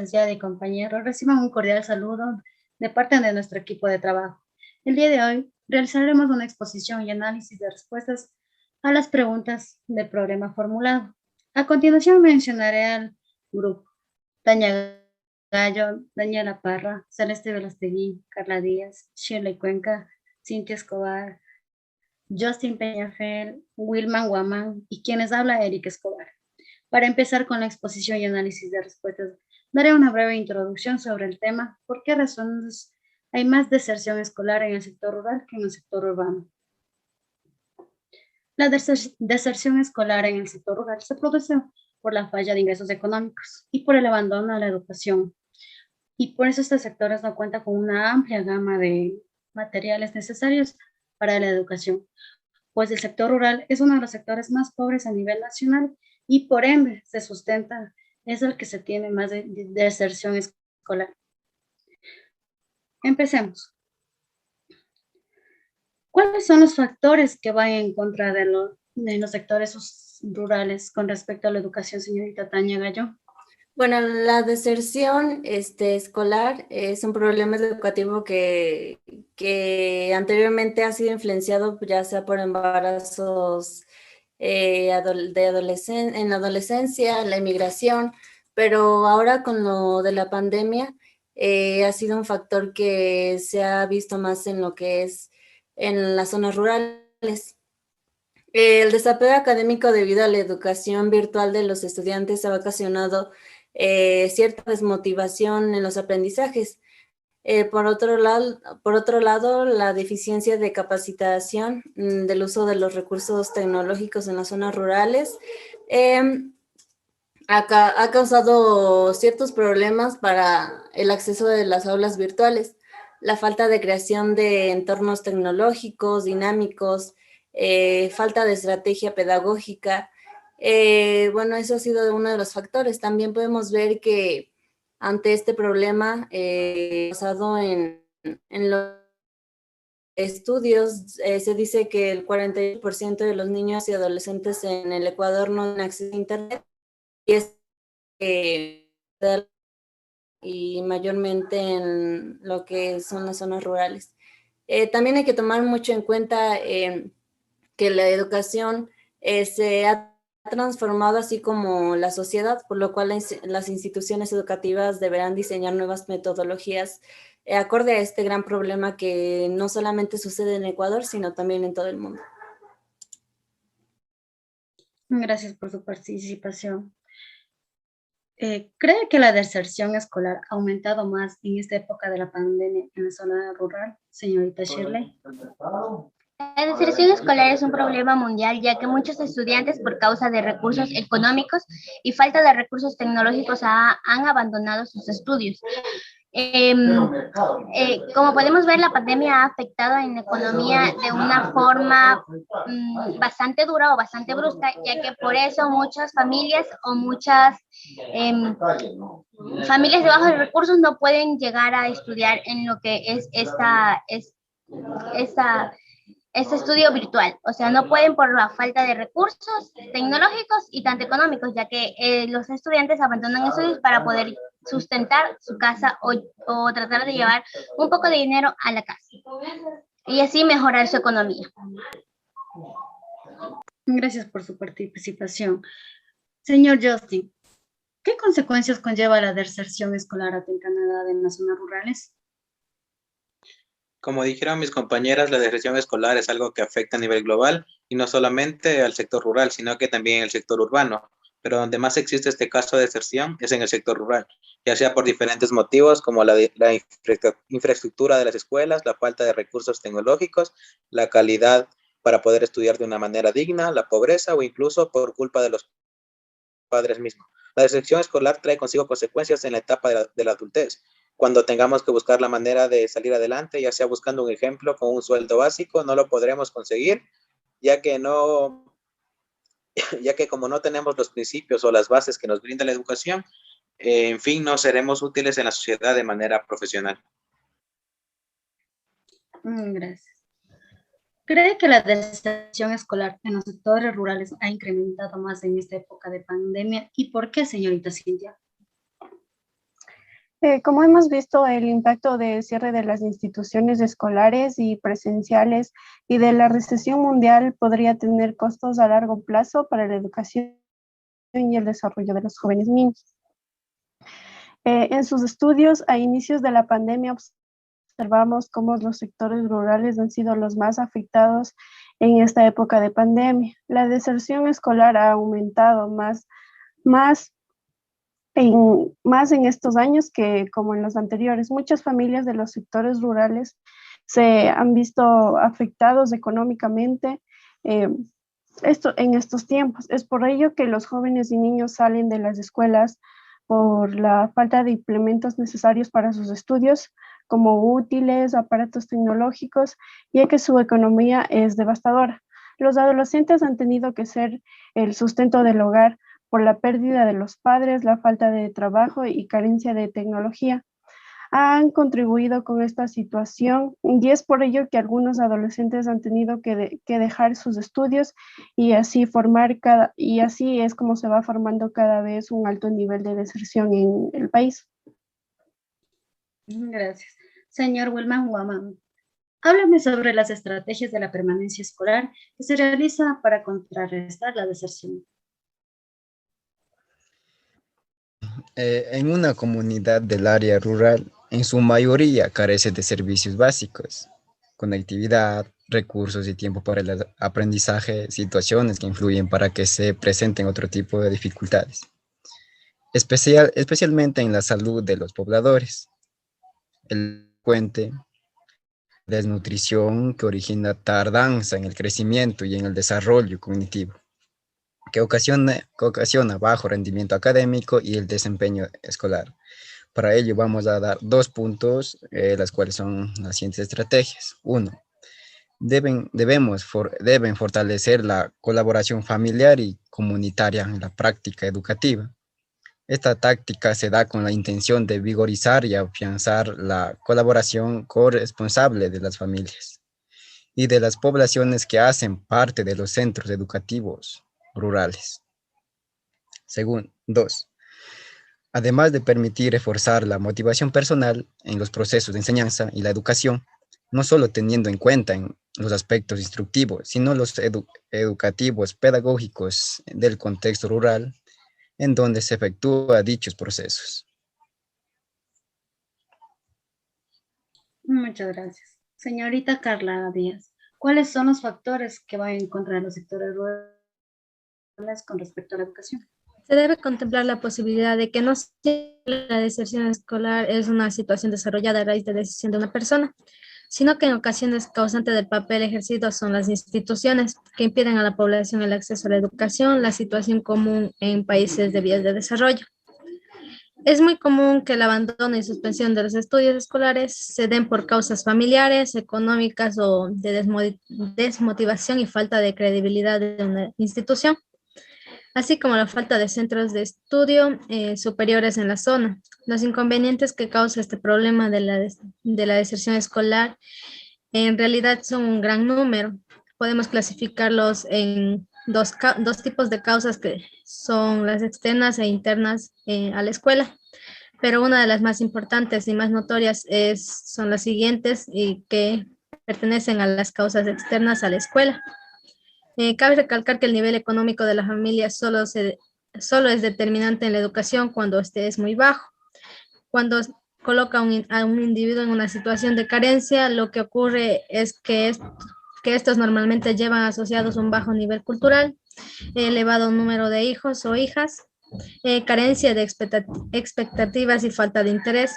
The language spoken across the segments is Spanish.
licenciada y compañeros, reciban un cordial saludo de parte de nuestro equipo de trabajo. El día de hoy realizaremos una exposición y análisis de respuestas a las preguntas del problema formulado. A continuación mencionaré al grupo: Tania Gallo, Daniela Parra, Celeste Velastegui, Carla Díaz, Shirley Cuenca, Cintia Escobar, Justin Peñafel, Wilman Guamán y quienes habla Eric Escobar. Para empezar con la exposición y análisis de respuestas, daré una breve introducción sobre el tema: ¿por qué razones hay más deserción escolar en el sector rural que en el sector urbano? La deserción escolar en el sector rural se produce por la falla de ingresos económicos y por el abandono a la educación. Y por eso estos sectores no cuentan con una amplia gama de materiales necesarios para la educación, pues el sector rural es uno de los sectores más pobres a nivel nacional y por ende se sustenta, es el que se tiene más de deserción escolar. Empecemos. ¿Cuáles son los factores que van en contra de los sectores rurales con respecto a la educación, señorita Tania Gallo? Bueno, la deserción escolar es un problema educativo que anteriormente ha sido influenciado ya sea por embarazos en la adolescencia, la inmigración, pero ahora con lo de la pandemia ha sido un factor que se ha visto más en lo que es en las zonas rurales. El desapego académico debido a la educación virtual de los estudiantes ha ocasionado cierta desmotivación en los aprendizajes. Por otro lado, la deficiencia de capacitación del uso de los recursos tecnológicos en las zonas rurales ha causado ciertos problemas para el acceso de las aulas virtuales. La falta de creación de entornos tecnológicos, dinámicos, falta de estrategia pedagógica. Bueno, eso ha sido uno de los factores. También podemos ver que ante este problema, basado en los estudios, se dice que el 40% de los niños y adolescentes en el Ecuador no tienen acceso a Internet, y es y mayormente en lo que son las zonas rurales. También hay que tomar mucho en cuenta que la educación se ha transformado así como la sociedad, por lo cual las instituciones educativas deberán diseñar nuevas metodologías acorde a este gran problema que no solamente sucede en Ecuador, sino también en todo el mundo. Gracias por su participación. ¿Cree que la deserción escolar ha aumentado más en esta época de la pandemia en la zona rural, señorita Shirley? La deserción escolar es un problema mundial, ya que muchos estudiantes, por causa de recursos económicos y falta de recursos tecnológicos, han abandonado sus estudios. Como podemos ver, la pandemia ha afectado en la economía de una forma bastante dura o bastante brusca, ya que por eso muchas familias o muchas familias de bajos recursos no pueden llegar a estudiar en lo que es este estudio virtual. O sea, no pueden por la falta de recursos tecnológicos y tanto económicos, ya que los estudiantes abandonan estudios para poder sustentar su casa o tratar de llevar un poco de dinero a la casa y así mejorar su economía. Gracias por su participación. Señor Justin, ¿qué consecuencias conlleva la deserción escolar a temprana edad en las zonas rurales? Como dijeron mis compañeras, la deserción escolar es algo que afecta a nivel global y no solamente al sector rural, sino que también el sector urbano. Pero donde más existe este caso de deserción es en el sector rural, ya sea por diferentes motivos como la infraestructura de las escuelas, la falta de recursos tecnológicos, la calidad para poder estudiar de una manera digna, la pobreza o incluso por culpa de los padres mismos. La deserción escolar trae consigo consecuencias en la etapa de la adultez, cuando tengamos que buscar la manera de salir adelante, ya sea buscando un ejemplo con un sueldo básico, no lo podremos conseguir, ya que como no tenemos los principios o las bases que nos brinda la educación, en fin, no seremos útiles en la sociedad de manera profesional. Gracias. ¿Cree que la deserción escolar en los sectores rurales ha incrementado más en esta época de pandemia? ¿Y por qué, señorita Cintia? Como hemos visto, el impacto del cierre de las instituciones escolares y presenciales y de la recesión mundial podría tener costos a largo plazo para la educación y el desarrollo de los jóvenes niños. En sus estudios, a inicios de la pandemia, observamos cómo los sectores rurales han sido los más afectados en esta época de pandemia. La deserción escolar ha aumentado más en estos años que como en los anteriores. Muchas familias de los sectores rurales se han visto afectados económicamente en estos tiempos. Es por ello que los jóvenes y niños salen de las escuelas por la falta de implementos necesarios para sus estudios, como útiles, aparatos tecnológicos, ya que su economía es devastadora. Los adolescentes han tenido que ser el sustento del hogar por la pérdida de los padres, la falta de trabajo y carencia de tecnología. Han contribuido con esta situación y es por ello que algunos adolescentes han tenido que dejar sus estudios y así es como se va formando cada vez un alto nivel de deserción en el país. Gracias. Señor Wilman Huamán, háblame sobre las estrategias de la permanencia escolar que se realiza para contrarrestar la deserción. En una comunidad del área rural, en su mayoría carece de servicios básicos, conectividad, recursos y tiempo para el aprendizaje, situaciones que influyen para que se presenten otro tipo de dificultades, especialmente en la salud de los pobladores. El frecuente desnutrición que origina tardanza en el crecimiento y en el desarrollo cognitivo, que ocasiona bajo rendimiento académico y el desempeño escolar. Para ello vamos a dar 2 puntos, las cuales son las siguientes estrategias. 1. Deben fortalecer la colaboración familiar y comunitaria en la práctica educativa. Esta táctica se da con la intención de vigorizar y afianzar la colaboración corresponsable de las familias y de las poblaciones que hacen parte de los centros educativos rurales. Segundo, 2. Además de permitir reforzar la motivación personal en los procesos de enseñanza y la educación, no solo teniendo en cuenta en los aspectos instructivos, sino los educativos pedagógicos del contexto rural en donde se efectúan dichos procesos. Muchas gracias. Señorita Carla Díaz, ¿cuáles son los factores que van en contra de los sectores rurales con respecto a la educación? Se debe contemplar la posibilidad de que no siempre la deserción escolar es una situación desarrollada a raíz de decisión de una persona, sino que en ocasiones causante del papel ejercido son las instituciones que impiden a la población el acceso a la educación, la situación común en países de vías de desarrollo. Es muy común que el abandono y suspensión de los estudios escolares se den por causas familiares, económicas o de desmotivación y falta de credibilidad de una institución, así como la falta de centros de estudio superiores en la zona. Los inconvenientes que causa este problema de la deserción escolar en realidad son un gran número. Podemos clasificarlos en dos tipos de causas que son las externas e internas a la escuela, pero una de las más importantes y más notorias son las siguientes y que pertenecen a las causas externas a la escuela. Cabe recalcar que el nivel económico de la familia solo es determinante en la educación cuando este es muy bajo. Cuando coloca a un individuo en una situación de carencia, lo que ocurre es que estos normalmente llevan asociados un bajo nivel cultural, elevado número de hijos o hijas, carencia de expectativas y falta de interés.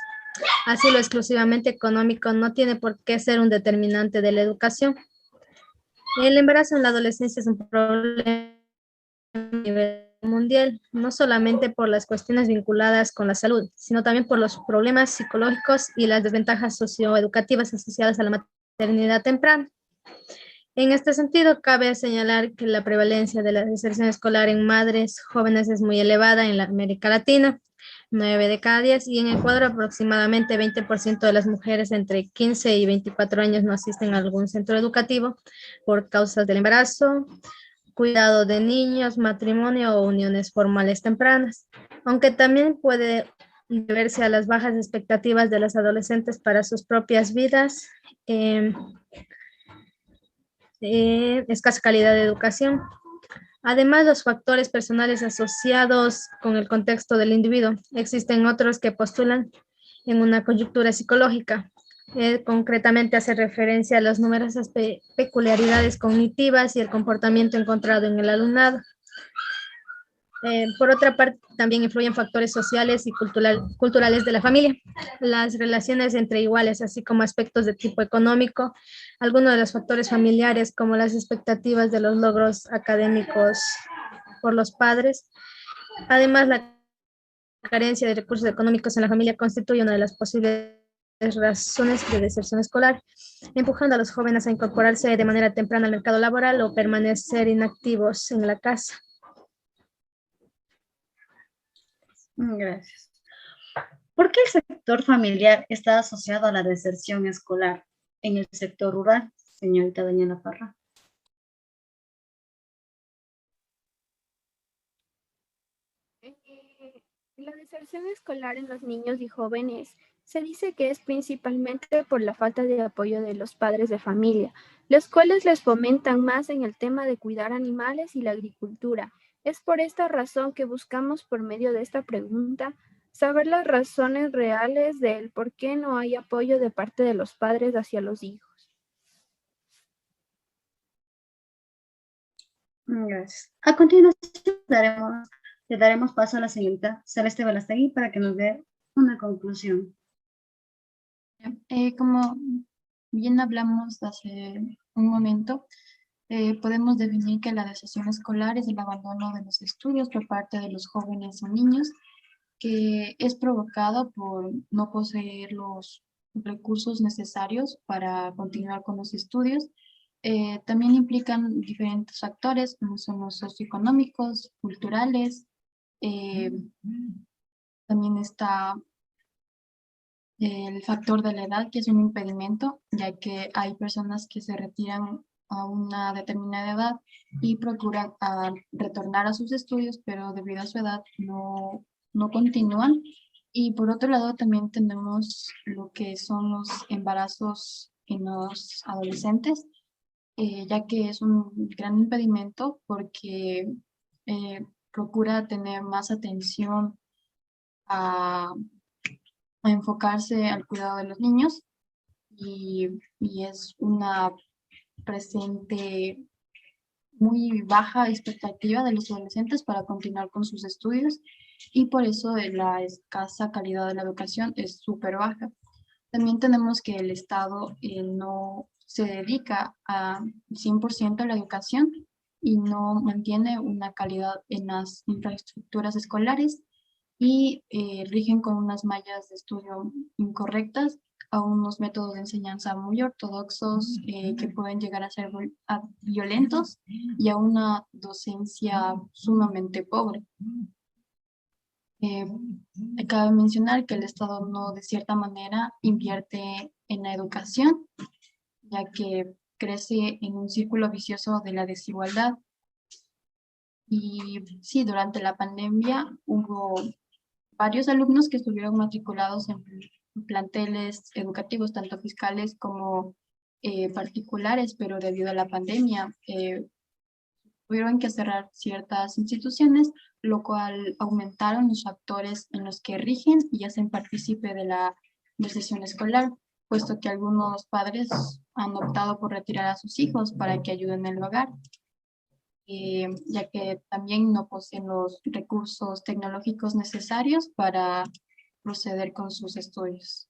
Así lo exclusivamente económico no tiene por qué ser un determinante de la educación. El embarazo en la adolescencia es un problema a nivel mundial, no solamente por las cuestiones vinculadas con la salud, sino también por los problemas psicológicos y las desventajas socioeducativas asociadas a la maternidad temprana. En este sentido, cabe señalar que la prevalencia de la deserción escolar en madres jóvenes es muy elevada en la América Latina, 9 de cada 10, y en Ecuador aproximadamente 20% de las mujeres entre 15 y 24 años no asisten a algún centro educativo por causas del embarazo, cuidado de niños, matrimonio o uniones formales tempranas, aunque también puede deberse a las bajas expectativas de los adolescentes para sus propias vidas, escasa calidad de educación. Además, los factores personales asociados con el contexto del individuo. Existen otros que postulan en una coyuntura psicológica. Concretamente hace referencia a las numerosas peculiaridades cognitivas y el comportamiento encontrado en el alumnado. Por otra parte, también influyen factores sociales y culturales de la familia, las relaciones entre iguales, así como aspectos de tipo económico, algunos de los factores familiares, como las expectativas de los logros académicos por los padres. Además, la carencia de recursos económicos en la familia constituye una de las posibles razones de deserción escolar, empujando a los jóvenes a incorporarse de manera temprana al mercado laboral o permanecer inactivos en la casa. Gracias. ¿Por qué el sector familiar está asociado a la deserción escolar en el sector rural, señorita Daniela Parra? La deserción escolar en los niños y jóvenes se dice que es principalmente por la falta de apoyo de los padres de familia, los cuales les fomentan más en el tema de cuidar animales y la agricultura. Es por esta razón que buscamos, por medio de esta pregunta, saber las razones reales del por qué no hay apoyo de parte de los padres hacia los hijos. Gracias. A continuación le daremos paso a la señorita Celeste Velastegui para que nos dé una conclusión. Como bien hablamos hace un momento, podemos definir que la deserción escolar es el abandono de los estudios por parte de los jóvenes o niños, que es provocado por no poseer los recursos necesarios para continuar con los estudios. También implican diferentes factores, como son los socioeconómicos, culturales. También está el factor de la edad, que es un impedimento, ya que hay personas que se retiran a una determinada edad y procuran retornar a sus estudios, pero debido a su edad no continúan. Y por otro lado también tenemos lo que son los embarazos en los adolescentes, ya que es un gran impedimento porque procura tener más atención a enfocarse al cuidado de los niños y es una presente muy baja expectativa de los adolescentes para continuar con sus estudios y por eso la escasa calidad de la educación es súper baja. También tenemos que el Estado no se dedica a 100% a la educación y no mantiene una calidad en las infraestructuras escolares y rigen con unas mallas de estudio incorrectas a unos métodos de enseñanza muy ortodoxos que pueden llegar a ser violentos y a una docencia sumamente pobre. Cabe mencionar que el Estado no, de cierta manera, invierte en la educación, ya que crece en un círculo vicioso de la desigualdad. Y sí, durante la pandemia hubo varios alumnos que estuvieron matriculados en planteles educativos, tanto fiscales como particulares, pero debido a la pandemia tuvieron que cerrar ciertas instituciones, lo cual aumentaron los factores en los que rigen y hacen partícipe de la deserción escolar, puesto que algunos padres han optado por retirar a sus hijos para que ayuden en el hogar, ya que también no poseen los recursos tecnológicos necesarios para proceder con sus estudios.